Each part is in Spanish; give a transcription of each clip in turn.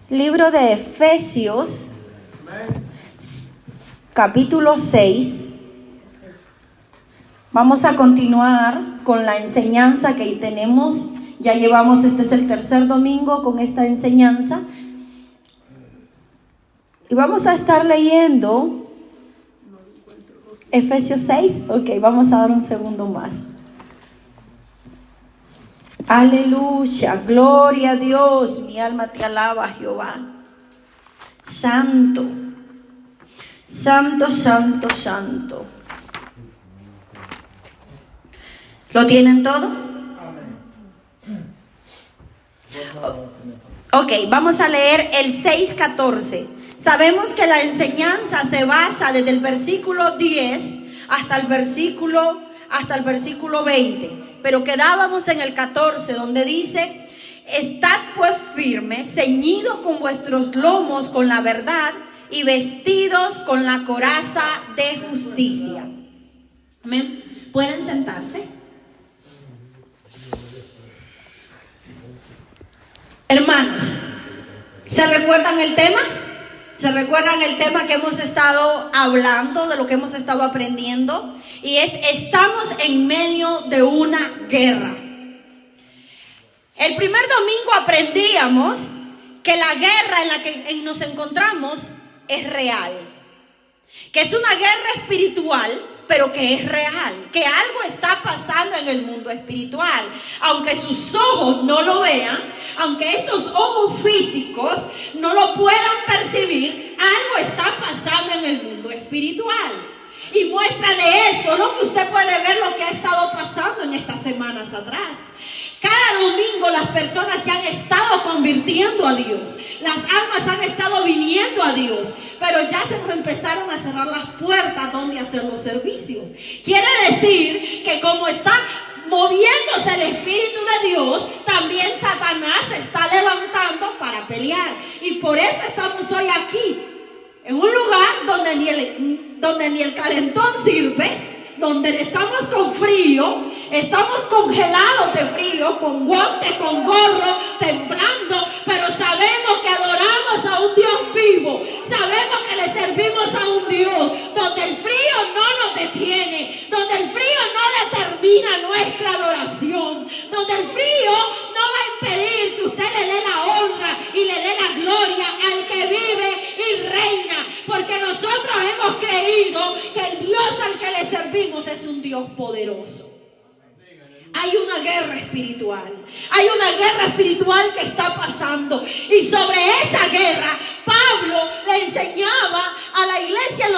Libro de Efesios, capítulo 6. Vamos a continuar con la enseñanza que tenemos. Ya llevamos, este es el tercer domingo con esta enseñanza. Y vamos a estar leyendo Efesios 6. Ok, vamos a dar un segundo más. Aleluya, gloria a Dios, mi alma te alaba, Jehová. Santo, santo, santo, santo. ¿Lo tienen todo? Ok, vamos a leer el 6:14. Sabemos que la enseñanza se basa desde el versículo 10 hasta el versículo 20. Pero quedábamos en el 14, donde dice: estad pues firmes, ceñidos con vuestros lomos con la verdad y vestidos con la coraza de justicia. Amén. ¿Pueden sentarse? Hermanos, ¿se recuerdan el tema? ¿Se recuerdan el tema que hemos estado hablando, de lo que hemos estado aprendiendo? Y estamos en medio de una guerra. El primer domingo aprendíamos que la guerra en la que nos encontramos es real. Que es una guerra espiritual, pero que es real. Que algo está pasando en el mundo espiritual. Aunque sus ojos no lo vean, aunque estos ojos físicos no lo puedan percibir, algo está pasando en el mundo espiritual. Y muestra de eso, ¿no? Que usted puede ver lo que ha estado pasando en estas semanas atrás. Cada domingo las personas se han estado convirtiendo a Dios. Las almas han estado viniendo a Dios. Pero ya se nos empezaron a cerrar las puertas donde hacer los servicios. Quiere decir que como está moviéndose el Espíritu de Dios, también Satanás se está levantando para pelear. Y por eso estamos hoy aquí, en un lugar donde ni el calentón sirve, donde estamos con frío, estamos congelados de frío, con guantes, con gorro, temblando, pero sabemos que adoramos a un Dios vivo, sabemos que le servimos a un Dios donde el frío no nos detiene, donde el frío no determina nuestra adoración, donde el frío no va a impedir que usted le dé la honra y le dé la gloria al que vive y reina, porque nosotros hemos creído que el Dios al que le servimos es un Dios poderoso. Hay una guerra espiritual. Hay una guerra espiritual que está pasando. Y sobre esa guerra, Pablo le enseñaba a la iglesia de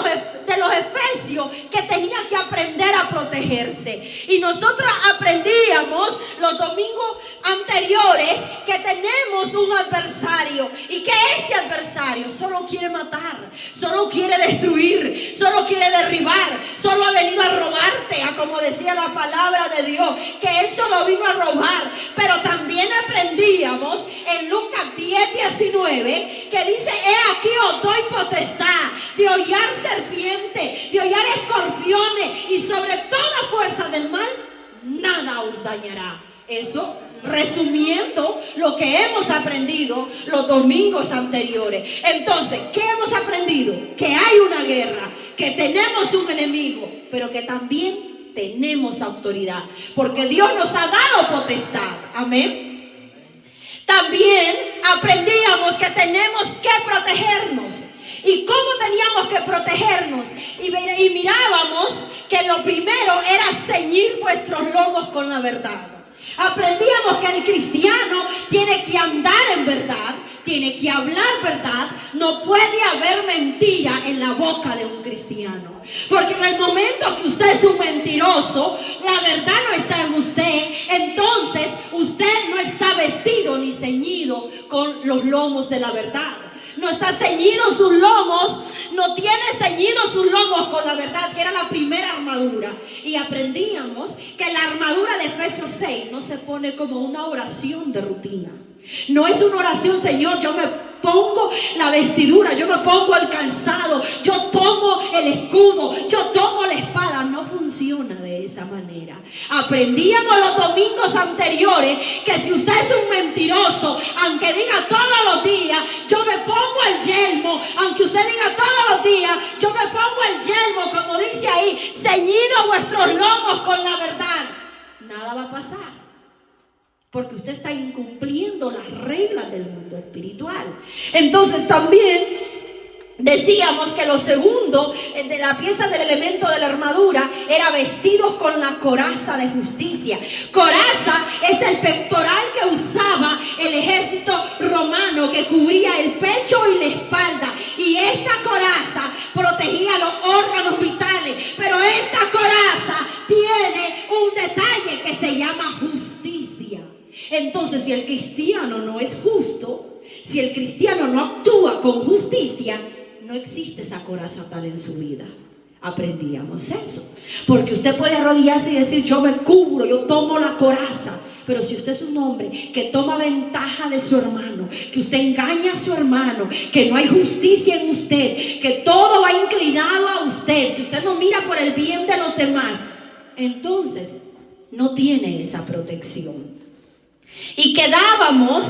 los Efesios que tenía que aprender a protegerse. Y nosotros aprendíamos los domingos anteriores que tenemos un adversario. Y que este adversario solo quiere matar, solo quiere destruir, solo quiere derribar, solo ha venido a robarte, a como decía la palabra de Dios, que él solo vino a robar. Pero también aprendíamos en Lucas 10:19 que dice: he aquí os doy potestad de hollar serpientes, de hollar escorpiones, y sobre toda fuerza del mal nada os dañará. Eso resumiendo lo que hemos aprendido los domingos anteriores. Entonces, ¿qué hemos aprendido? Que hay una guerra, que tenemos un enemigo, pero que también tenemos autoridad, porque Dios nos ha dado potestad. Amén. También aprendíamos que tenemos que protegernos. ¿Y cómo teníamos que protegernos? Y mirábamos que lo primero era ceñir vuestros lomos con la verdad. Aprendíamos que el cristiano tiene que andar en verdad, tiene que hablar verdad. No puede haber mentira en la boca de un cristiano. Porque en el momento que usted es un mentiroso, la verdad no está en usted. Entonces usted no está vestido ni ceñido con los lomos de la verdad. No está ceñido sus lomos, no tiene ceñido sus lomos con la verdad, que era la primera armadura. Y aprendíamos que la armadura de Efesios 6 no se pone como una oración de rutina. No es una oración: Señor, yo me pongo la vestidura, yo me pongo el calzado, yo tomo el escudo, yo tomo la espada. No funciona de esa manera. Aprendíamos los domingos anteriores que si usted es un mentiroso, aunque diga todos los días: yo porque usted está incumpliendo las reglas del mundo espiritual. Entonces también decíamos que lo segundo de la pieza del elemento de la armadura era vestidos con la coraza de justicia. Coraza es el pectoral que usaba el ejército romano, que cubría el pecho y la espalda, y esta coraza protegía los órganos vitales. Pero esta coraza tiene un detalle que se llama justicia. Entonces, si el cristiano no es justo, si el cristiano no actúa con justicia, no existe esa coraza tal en su vida. Aprendíamos eso. Porque usted puede arrodillarse y decir: yo me cubro, yo tomo la coraza. Pero si usted es un hombre que toma ventaja de su hermano, que usted engaña a su hermano, que no hay justicia en usted, que todo va inclinado a usted, que usted no mira por el bien de los demás, entonces no tiene esa protección. Y quedábamos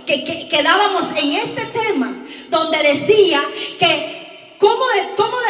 en este tema donde decía que ¿cómo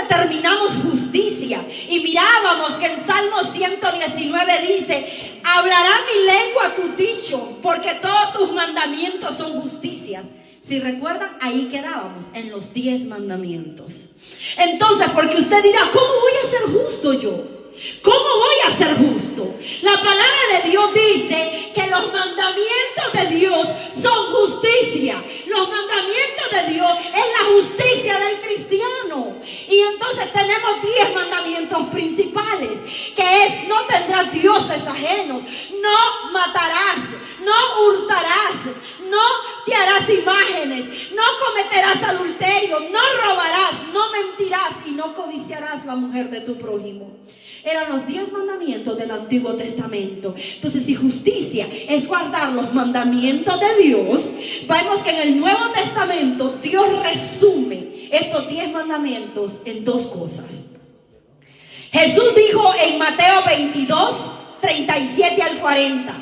determinamos justicia? Y mirábamos que en Salmo 119 dice: hablará mi lengua tu dicho, porque todos tus mandamientos son justicias. Si recuerdan, ahí quedábamos, en los 10 mandamientos. Entonces, porque usted dirá: ¿cómo voy a ser justo yo? ¿Cómo voy a ser justo? La palabra de Dios dice que los mandamientos de Dios son justicia. Los mandamientos de Dios es la justicia del cristiano. Y entonces tenemos 10 mandamientos principales, que es: no tendrás dioses ajenos, no matarás, no hurtarás, no te harás imágenes, no cometerás adulterio, no robarás, no mentirás y no codiciarás la mujer de tu prójimo. Eran los 10 mandamientos del Antiguo Testamento. Entonces, si justicia es guardar los mandamientos de Dios, vemos que en el Nuevo Testamento Dios resume estos 10 mandamientos en 2 cosas. Jesús dijo en Mateo 22, 37 al 40: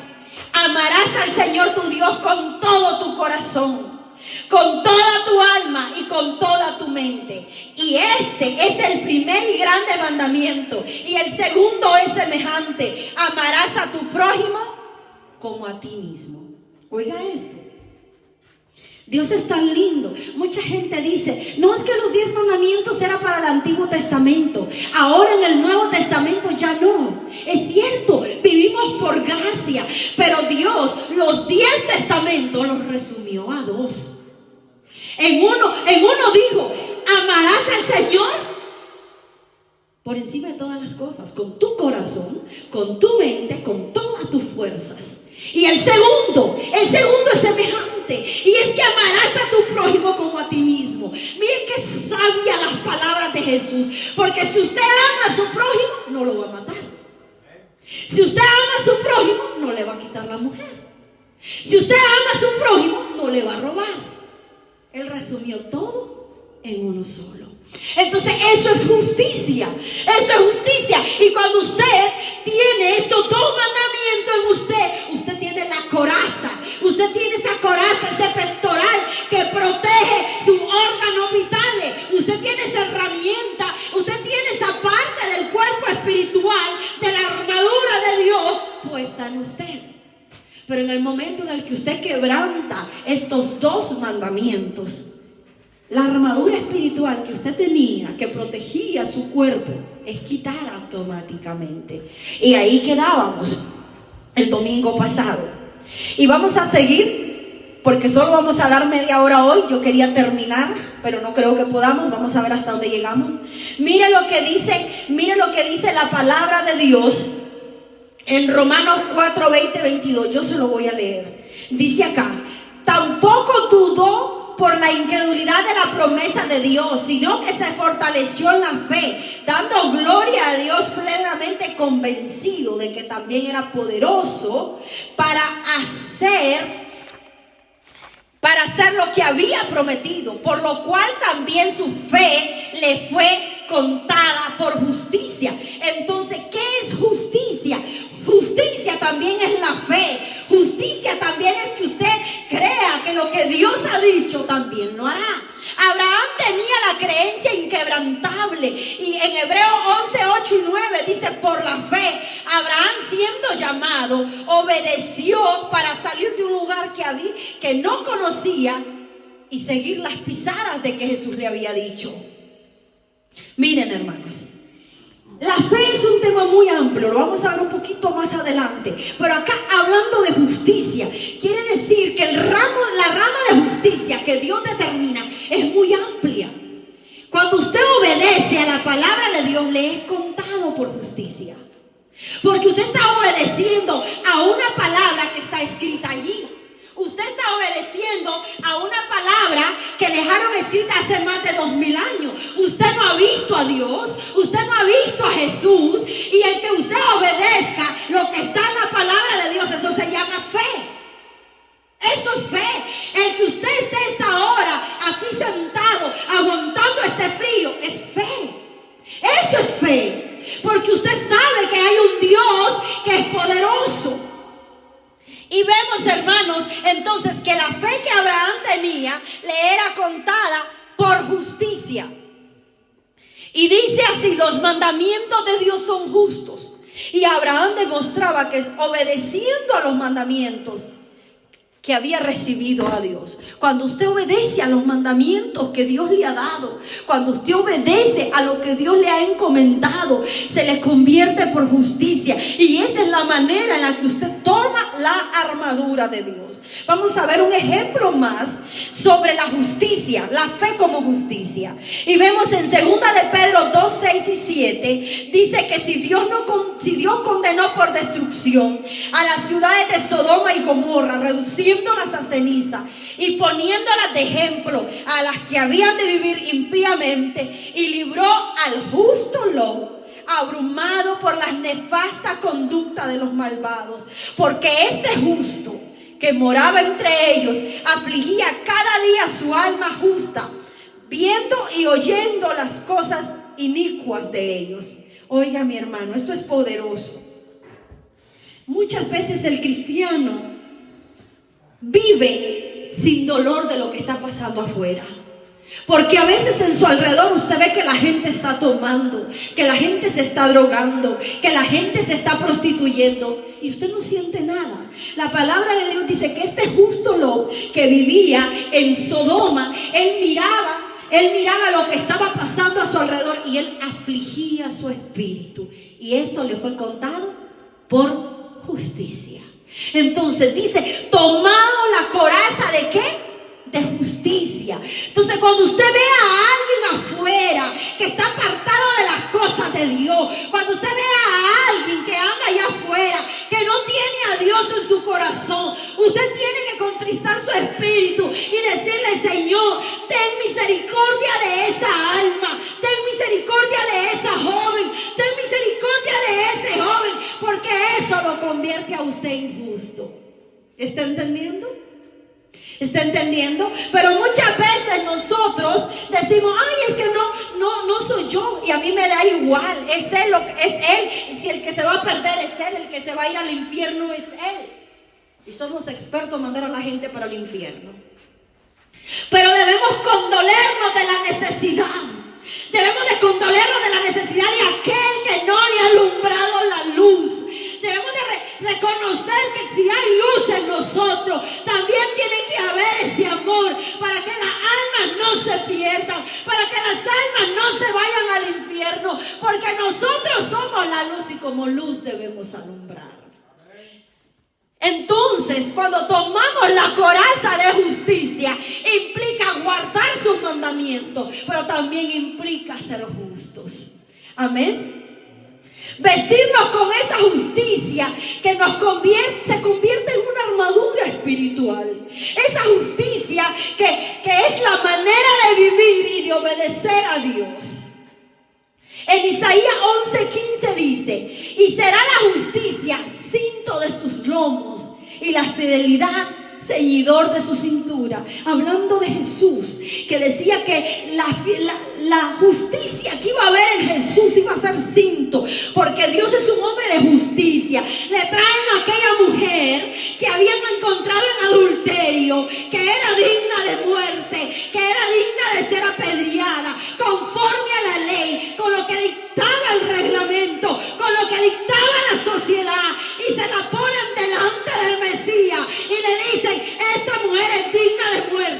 amarás al Señor tu Dios con todo tu corazón, con toda tu alma y con toda tu mente. Y este es el primer y grande mandamiento. Y el segundo es semejante: amarás a tu prójimo como a ti mismo. Oiga esto. Dios es tan lindo. Mucha gente dice: no, es que los 10 mandamientos eran para el Antiguo Testamento, ahora en el Nuevo Testamento ya no. Es cierto, vivimos por gracia, pero Dios los 10 testamentos los resumió a 2. En uno dijo: amarás al Señor por encima de todas las cosas, con tu corazón, con tu mente, con todas tus fuerzas. Y el segundo es semejante, y es que amarás a tu prójimo como a ti mismo. Miren qué sabia las palabras de Jesús, porque si usted ama a su prójimo, no lo va a matar. Si usted ama a su prójimo, no le va a quitar la mujer. Si usted ama a su prójimo, no le va a robar. Él resumió todo en uno solo. Entonces eso es justicia. Eso es justicia. Y cuando usted tiene estos 2 mandamientos en usted tiene la coraza. Usted tiene esa coraza, ese pectoral que protege sus órganos vitales. Usted tiene esa herramienta. Usted tiene esa parte del cuerpo espiritual, de la armadura de Dios puesta en usted. Pero en el momento en el que usted quebranta estos 2 mandamientos, la armadura espiritual que usted tenía, que protegía su cuerpo, es quitada automáticamente. Y ahí quedábamos el domingo pasado. Y vamos a seguir, porque solo vamos a dar media hora hoy. Yo quería terminar, pero no creo que podamos. Vamos a ver hasta dónde llegamos. Mire lo que dice la palabra de Dios en Romanos 4, 20, 22. Yo se lo voy a leer. Dice acá: tampoco dudó por la incredulidad de la promesa de Dios, sino que se fortaleció en la fe, dando gloria a Dios, plenamente convencido de que también era poderoso para hacer lo que había prometido, por lo cual también su fe le fue contada por justicia. Entonces, ¿qué es justicia? Justicia también es la fe. Justicia también es que usted crea que lo que Dios ha dicho también lo hará. Abraham tenía la creencia inquebrantable. Y en Hebreos 11, 8 y 9 dice: por la fe, Abraham, siendo llamado, obedeció para salir de un lugar que no conocía y seguir las pisadas de que Jesús le había dicho. Miren, hermanos, la fe es un tema muy amplio, lo vamos a ver un poquito más adelante. Pero acá, hablando de justicia, quiere decir que la rama de justicia que Dios determina es muy amplia. Cuando usted obedece a la palabra de Dios, le es contado por justicia. Porque usted está obedeciendo a una palabra que está escrita allí. Usted está obedeciendo a una palabra que dejaron escrita hace más de 2000 años. Usted no ha visto a Dios, usted no ha visto a Jesús. Y el que usted obedezca lo que está en la palabra de Dios, eso se llama fe. Eso es fe. El que usted esté esta hora aquí sentado, aguantando este frío, es fe. Eso es fe. Porque usted sabe que hay un Dios que es poderoso. Y vemos, hermanos, entonces que la fe que Abraham tenía le era contada por justicia. Y dice así: los mandamientos de Dios son justos. Y Abraham demostraba que obedeciendo a los mandamientos que había recibido a Dios. Cuando usted obedece a los mandamientos que Dios le ha dado, cuando usted obedece a lo que Dios le ha encomendado, se le convierte por justicia. Y esa es la manera en la que usted toma la armadura de Dios. Vamos a ver un ejemplo más sobre la justicia, la fe como justicia. Y vemos en 2 de Pedro 2, 6 y 7, dice que si Dios condenó por destrucción a las ciudades de Sodoma y Gomorra, reduciéndolas a ceniza y poniéndolas de ejemplo a las que habían de vivir impíamente, y libró al justo Lot, abrumado por la nefasta conducta de los malvados, porque este justo que moraba entre ellos afligía cada día su alma justa, viendo y oyendo las cosas inicuas de ellos. Oiga, mi hermano, esto es poderoso. Muchas veces el cristiano vive sin dolor de lo que está pasando afuera. Porque a veces en su alrededor usted ve que la gente está tomando, que la gente se está drogando, que la gente se está prostituyendo, y usted no siente nada. La palabra de Dios dice que este justo Lot que vivía en Sodoma, él miraba lo que estaba pasando a su alrededor y él afligía su espíritu. Y esto le fue contado por justicia. Entonces dice: tomado la coraza ¿de qué? De justicia. Entonces, cuando usted ve a alguien afuera que está apartado de las cosas de Dios, cuando usted ve a alguien que anda allá afuera, que no tiene a Dios en su corazón, usted tiene que contristar su espíritu y decirle: Señor, ten misericordia de esa alma, ten misericordia de esa joven, ten misericordia de ese joven, porque eso lo convierte a usted en justo. ¿Está entendiendo? ¿Está entendiendo? Pero muchas veces nosotros decimos: ay, es que no soy yo, y a mí me da igual, es él, y si el que se va a perder es él, el que se va a ir al infierno es él. Y somos expertos en mandar a la gente para el infierno. Pero debemos condolernos de la necesidad. Debemos de condolernos de la necesidad de aquel que no le ha alumbrado la luz. Debemos de reconocer que si hay luz en nosotros, también tiene que haber ese amor para que las almas no se pierdan, para que las almas no se vayan al infierno, porque nosotros somos la luz y como luz debemos alumbrar. Entonces, cuando tomamos la coraza de justicia, implica guardar sus mandamientos, pero también implica ser justos. Amén. Vestirnos con esa justicia que se convierte en una armadura espiritual. Esa justicia que es la manera de vivir y de obedecer a Dios. En Isaías 11:15 dice: y será la justicia cinto de sus lomos y la fidelidad ceñidor de su cintura. Hablando de Jesús, que decía que la justicia que iba a haber en Jesús iba a ser cinto, porque Dios es un hombre de justicia. Le traen a aquella mujer que habían encontrado en adulterio, que era digna de muerte, que era digna de ser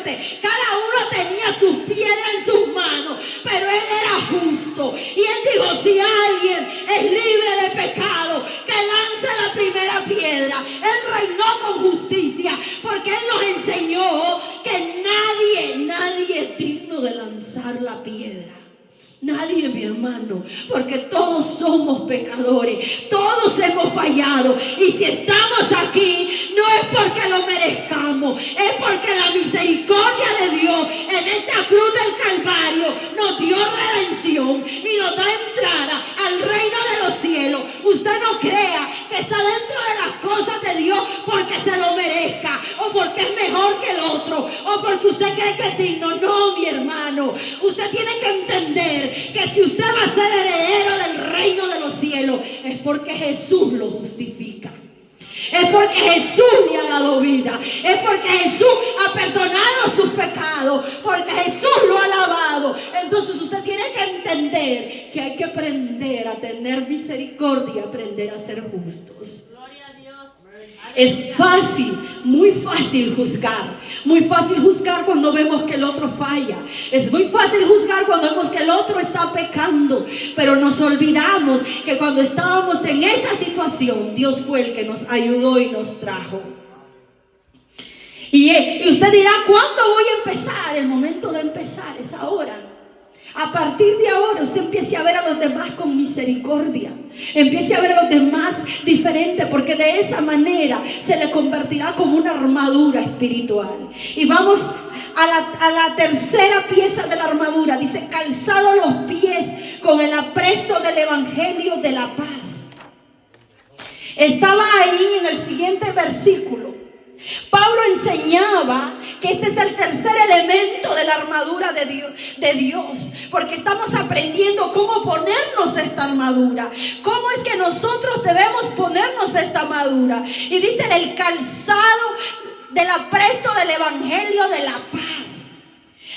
fuerte, cada uno tenía sus piedras en sus manos, pero él era justo. Y él dijo, si alguien es libre de pecado, que lance la primera piedra. Él reinó con justicia, porque él nos enseñó que nadie es digno de lanzar la piedra. Nadie, mi hermano, porque todos somos pecadores, todos hemos fallado, y si estamos aquí no es porque lo merezcamos, es porque la misericordia de Dios en esa cruz del Calvario nos dio redención y nos da entrada al reino de los cielos. Usted no crea que está dentro de las cosas de Dios porque se lo merezca, o porque es mejor que el otro, o porque usted cree que es digno. No, mi hermano, usted tiene que entender que si usted va a ser heredero del reino de los cielos, es porque Jesús lo justifica. Es porque Jesús le ha dado vida. Es porque Jesús ha perdonado sus pecados. Porque Jesús lo ha lavado. Entonces usted tiene que entender que hay que aprender a tener misericordia, aprender a ser justos. Es fácil, muy fácil juzgar. Muy fácil juzgar cuando vemos que el otro falla. Es muy fácil juzgar cuando vemos que el otro está pecando. Pero nos olvidamos que cuando estábamos en esa situación, Dios fue el que nos ayudó y nos trajo. Y usted dirá, ¿cuándo voy a empezar? El momento de empezar es ahora. A partir de ahora usted empiece a ver a los demás con misericordia. Empiece a ver a los demás diferente, porque de esa manera se le convertirá como una armadura espiritual. Y vamos a la tercera pieza de la armadura. Dice, calzado los pies con el apresto del evangelio de la paz. Estaba ahí en el siguiente versículo. Pablo enseñaba que este es el tercer elemento de la armadura de Dios, porque estamos aprendiendo cómo ponernos esta armadura, cómo es que nosotros debemos ponernos esta armadura. Y dice el calzado del apresto del evangelio de la paz.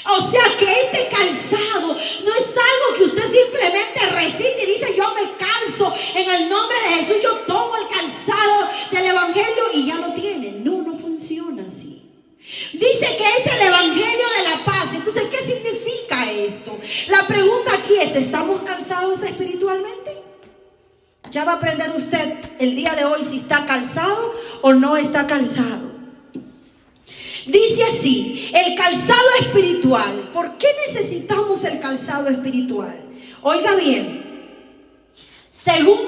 O sea que ese calzado no es algo que usted simplemente recite y dice, yo me calzo en el nombre de Jesús, yo tomo el calzado del evangelio y ya lo tiene. No funciona así. Dice que es el evangelio de la paz. Entonces, ¿qué significa esto? La pregunta aquí es, ¿estamos calzados espiritualmente? Ya va a aprender usted el día de hoy si está calzado o no está calzado. Dice así, el calzado espiritual. ¿Por qué necesitamos el calzado espiritual? Oiga bien, según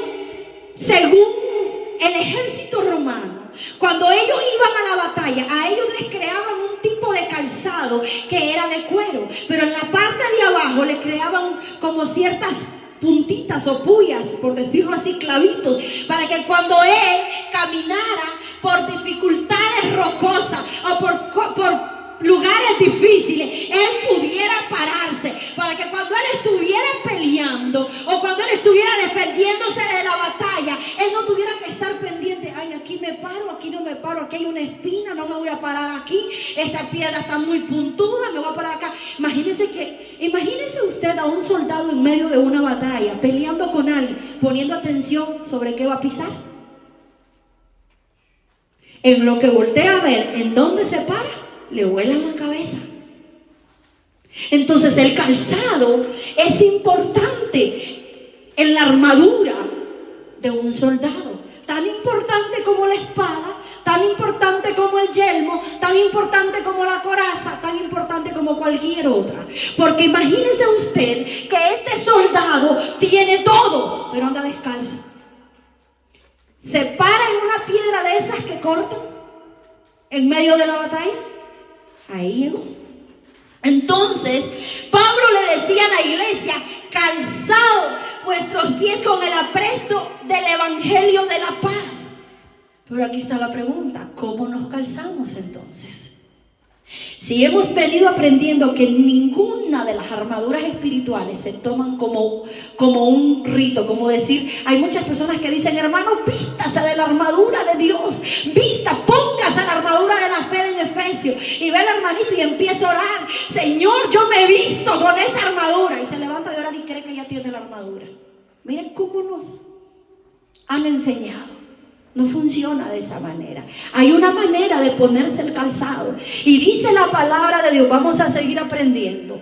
el ejército romano, cuando ellos iban a la batalla, a ellos les creaban un tipo de calzado que era de cuero, pero en la parte de abajo les creaban como ciertas puntitas o puyas, por decirlo así, clavitos, para que cuando él caminara por dificultades rocosas o por lugares difíciles, él pudiera pararse, para que cuando él estuviera peleando o cuando él estuviera defendiéndose de la batalla, él no tuviera que estar pendiente, ay, aquí me paro, aquí no me paro, aquí hay una espina, no me voy a parar aquí, esta piedra está muy puntuda, me voy a parar acá. Imagínese usted a un soldado en medio de una batalla, peleando con alguien, poniendo atención sobre qué va a pisar. En lo que voltea a ver en dónde se para, le vuela la cabeza. Entonces el calzado es importante en la armadura de un soldado. Tan importante como la espada, tan importante como el yelmo, tan importante como la coraza, tan importante como cualquier otra. Porque imagínese usted que este soldado tiene todo, pero anda descalzo. Se para en una piedra de esas que cortan en medio de la batalla. Ahí llegó. Entonces Pablo le decía a la iglesia, calzado vuestros pies con el apresto del evangelio de la paz. Pero aquí está la pregunta, ¿cómo nos calzamos entonces? Si hemos venido aprendiendo que ninguna de las armaduras espirituales se toman como un rito, como decir, hay muchas personas que dicen, hermano, vístase de la armadura de Dios, póngase la armadura de la fe en Efesios, y ve al hermanito y empieza a orar, Señor, yo me visto con esa armadura, y se levanta de orar y cree que ya tiene la armadura. Miren cómo nos han enseñado. No funciona de esa manera. Hay una manera de ponerse el calzado. Y dice la palabra de Dios, vamos a seguir aprendiendo.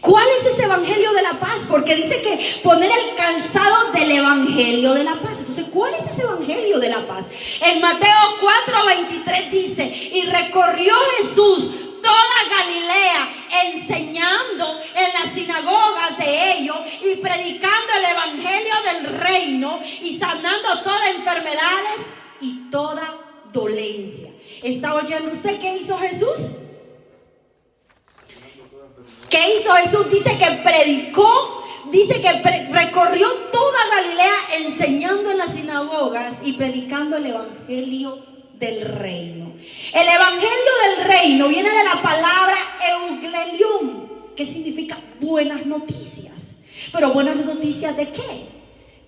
¿Cuál es ese evangelio de la paz? Porque dice que poner el calzado del evangelio de la paz. Entonces, ¿cuál es ese evangelio de la paz? En Mateo 4:23 dice, y recorrió Jesús toda Galilea, enseñando en las sinagogas de ellos y predicando el evangelio del reino y sanando todas enfermedades y toda dolencia. ¿Está oyendo usted qué hizo Jesús? ¿Qué hizo Jesús? Dice que predicó, dice que recorrió toda Galilea enseñando en las sinagogas y predicando el evangelio del reino. El evangelio del reino viene de la palabra eugelium, que significa buenas noticias. Pero ¿buenas noticias de qué?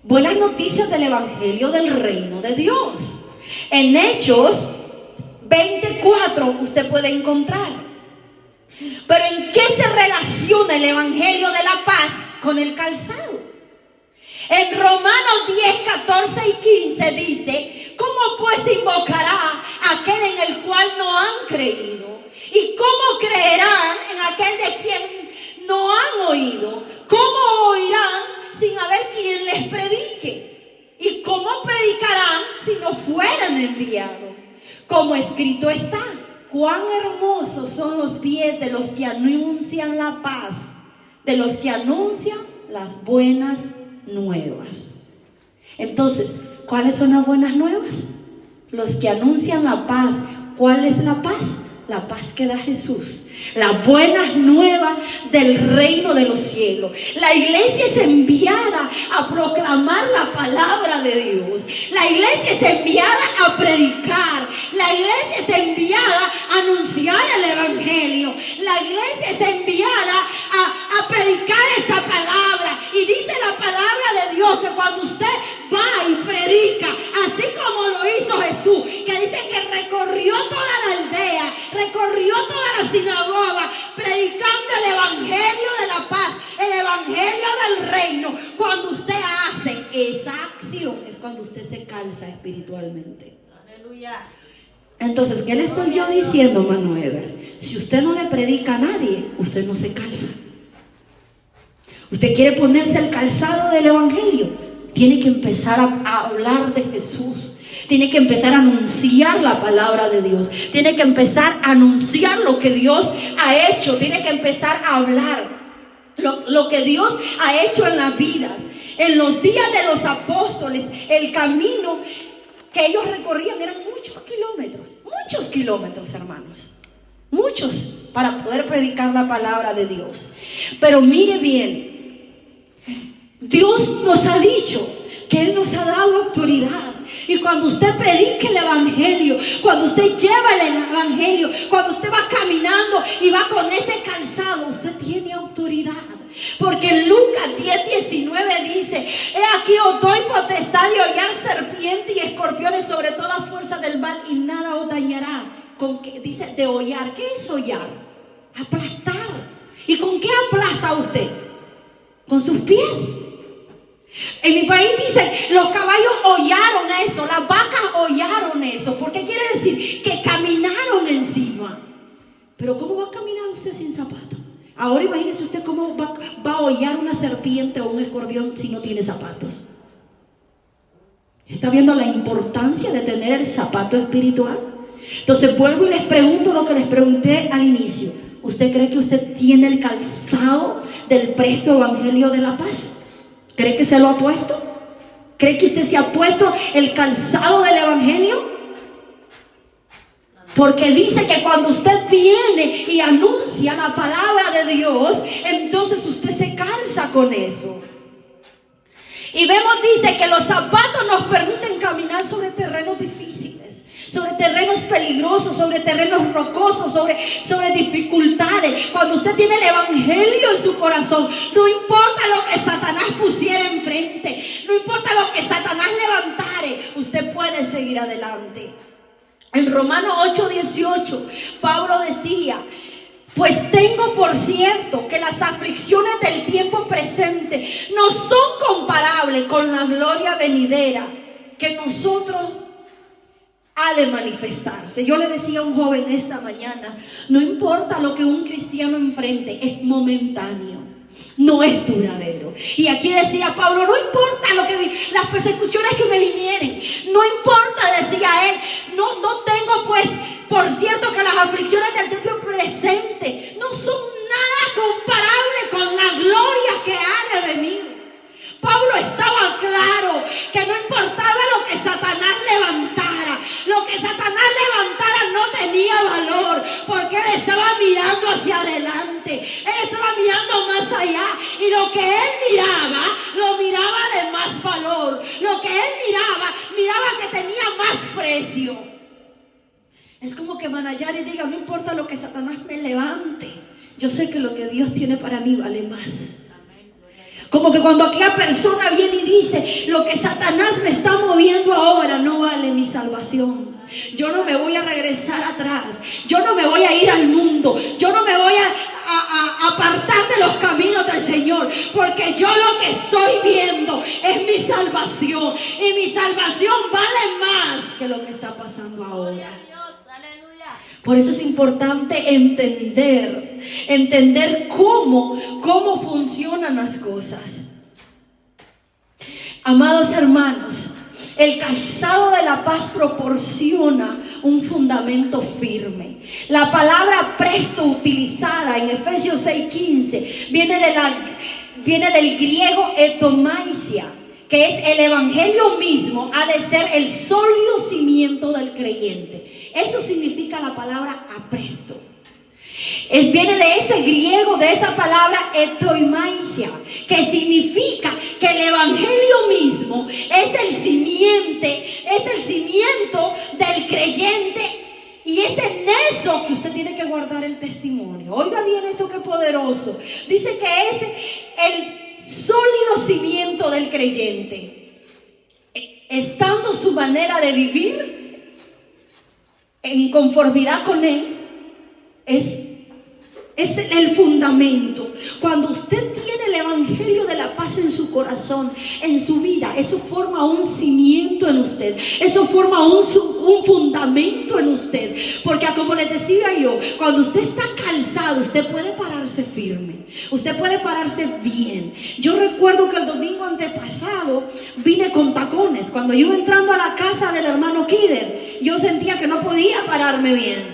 Buenas noticias del evangelio del reino de Dios. En Hechos 24 usted puede encontrar. Pero ¿en qué se relaciona el evangelio de la paz con el calzado? En Romanos 10, 14 y 15 dice, ¿cómo pues invocará aquel en el cual no han creído? ¿Y cómo creerán en aquel de quien no han oído? ¿Cómo oirán sin haber quien les predique? ¿Y cómo predicarán si no fueran enviados? Como escrito está, cuán hermosos son los pies de los que anuncian la paz, de los que anuncian las buenas nuevas. Entonces, ¿cuáles son las buenas nuevas? Los que anuncian la paz. ¿Cuál es la paz? La paz que da Jesús. Las buenas nuevas del reino de los cielos. La iglesia es enviada a proclamar la palabra de Dios. La iglesia es enviada a predicar. La iglesia es enviada a anunciar el evangelio. La iglesia es enviada a predicar esa palabra. Y dice la palabra de Dios que cuando usted va y predica, así como lo hizo Jesús, que dice que recorrió toda la aldea, recorrió toda la sinagoga, predicando el evangelio de la paz, el evangelio del reino. Cuando usted hace esa acción es cuando usted se calza espiritualmente. Aleluya. Entonces, ¿qué le estoy yo diciendo, Manuel? Si usted no le predica a nadie, usted no se calza. Usted quiere ponerse el calzado del evangelio, tiene que empezar a hablar de Jesús. Tiene que empezar a anunciar la palabra de Dios. Tiene que empezar a anunciar lo que Dios ha hecho. Tiene que empezar a hablar lo que Dios ha hecho en las vidas. En los días de los apóstoles, el camino que ellos recorrían eran muchos kilómetros, hermanos. Muchos, para poder predicar la palabra de Dios. Pero mire bien, Dios nos ha dicho que Él nos ha dado autoridad. Y cuando usted predica el evangelio, cuando usted lleva el evangelio, cuando usted va caminando y va con ese calzado, usted tiene autoridad. Porque en Lucas 10:19 dice: he aquí os doy potestad de hollar serpientes y escorpiones sobre toda fuerza del mal, y nada os dañará. ¿Con qué? Dice de hollar. ¿Qué es hollar? Aplastar. ¿Y con qué aplasta usted? Con sus pies. En mi país dice, los caballos hollaron eso, las vacas hollaron eso. ¿Por qué quiere decir? Que caminaron encima. Pero ¿cómo va a caminar usted sin zapatos? Ahora imagínese usted cómo va a hollar una serpiente o un escorpión si no tiene zapatos. ¿Está viendo la importancia de tener el zapato espiritual? Entonces vuelvo y les pregunto lo que les pregunté al inicio. ¿Usted cree que usted tiene el calzado del presto evangelio de la paz? ¿Cree que se lo ha puesto? ¿Cree que usted se ha puesto el calzado del evangelio? Porque dice que cuando usted viene y anuncia la palabra de Dios, entonces usted se calza con eso. Y vemos, dice que los zapatos nos permiten caminar sobre terrenos difíciles, sobre terrenos peligrosos, sobre terrenos rocosos, sobre dificultades. Cuando usted tiene el evangelio en su corazón, no importa lo que Satanás pusiera enfrente, no importa lo que Satanás levantare, usted puede seguir adelante. En Romanos 8:18, Pablo decía: pues tengo por cierto que las aflicciones del tiempo presente no son comparables con la gloria venidera que nosotros ha de manifestarse. Yo le decía a un joven esta mañana, no importa lo que un cristiano enfrente, es momentáneo, no es duradero. Y aquí decía Pablo, no importa las persecuciones que me vinieren, no importa, decía él, no tengo pues, por cierto que las aflicciones del tiempo presente no son nada comparable con la gloria que ha de venir. Pablo estaba claro que no importaba lo que Satanás levantara. Lo que Satanás levantara no tenía valor, porque él estaba mirando hacia adelante. Él estaba mirando más allá. Y lo que él miraba, lo miraba de más valor. Lo que él miraba que tenía más precio. Es como que Manayari diga, no importa lo que Satanás me levante, yo sé que lo que Dios tiene para mí vale más. Como que cuando aquella persona viene y dice, lo que Satanás me está moviendo ahora no vale mi salvación. Yo no me voy a regresar atrás. Yo no me voy a ir al mundo. Yo no me voy a apartar de los caminos del Señor. Porque yo lo que estoy viendo es mi salvación. Y mi salvación vale más que lo que está pasando ahora. Por eso es importante entender cómo funcionan las cosas. Amados hermanos, el calzado de la paz proporciona un fundamento firme. La palabra presto utilizada en Efesios 6:15 viene del griego etomaisia, que es el evangelio mismo, ha de ser el sólido cimiento del creyente. Eso significa la palabra apresto. Viene de ese griego, de esa palabra etoimaisia, que significa que el evangelio mismo es el cimiento del creyente. Y es en eso que usted tiene que guardar el testimonio. Oiga bien esto, que poderoso. Dice que es el sólido cimiento del creyente. Estando su manera de vivir en conformidad con él, es el fundamento. Cuando usted tiene el evangelio de la paz en su corazón, en su vida, eso forma un cimiento en usted. Eso forma un fundamento en usted. Porque como les decía yo, cuando usted está calzado, usted puede pararse firme. Usted puede pararse bien. Yo recuerdo que el domingo antepasado vine con tacones. Cuando yo iba entrando a la casa del hermano Kider, yo sentía que no podía pararme bien.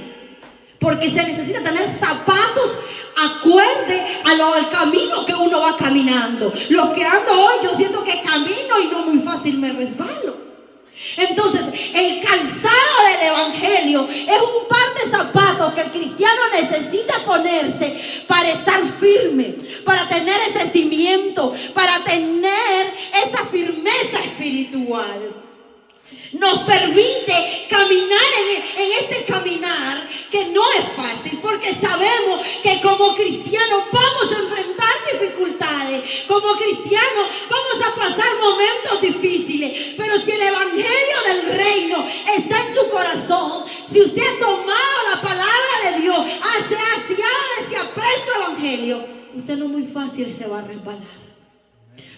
Porque se necesita tener zapatos acorde al camino que uno va caminando. Los que ando hoy, yo siento que camino y no muy fácil me resbalo. Entonces, el calzado del evangelio es un par de zapatos que el cristiano necesita ponerse para estar firme, para tener ese cimiento, para tener esa firmeza espiritual. Nos permite caminar en este caminar que no es fácil, porque sabemos que como cristianos vamos a enfrentar dificultades, como cristianos vamos a pasar momentos difíciles, pero si el evangelio del reino está en su corazón, si usted ha tomado la palabra de Dios, se ha asiado de ese apresto evangelio, usted no muy fácil se va a resbalar.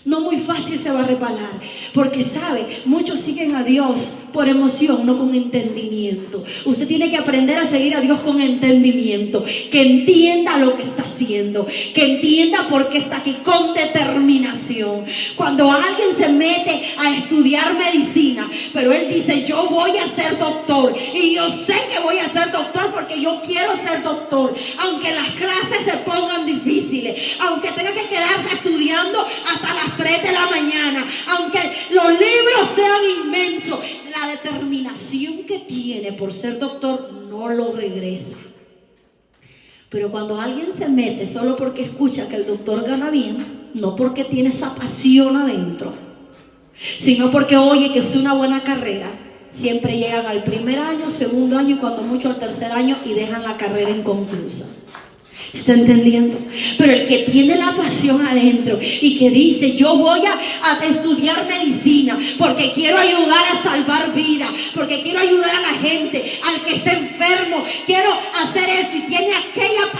No muy fácil se va a resbalar, porque sabe, muchos siguen a Dios por emoción, no con entendimiento. Usted tiene que aprender a seguir a Dios con entendimiento, que entienda lo que está haciendo, que entienda por qué está aquí, con determinación. Cuando alguien se mete a estudiar medicina, pero él dice, yo voy a ser doctor, y yo sé que voy a ser doctor porque yo quiero ser doctor, aunque las clases se pongan difíciles, aunque tenga que quedarse estudiando hasta las 3 de la mañana, aunque los libros sean inmensos, la determinación que tiene por ser doctor no lo regresa. Pero cuando alguien se mete solo porque escucha que el doctor gana bien, no porque tiene esa pasión adentro, sino porque oye que es una buena carrera, siempre llegan al primer año, segundo año y cuando mucho al tercer año y dejan la carrera inconclusa. ¿Está entendiendo? Pero el que tiene la pasión adentro y que dice, yo voy a estudiar medicina porque quiero ayudar a salvar vidas, porque quiero ayudar a la gente, al que está enfermo, quiero hacer esto, y tiene aquella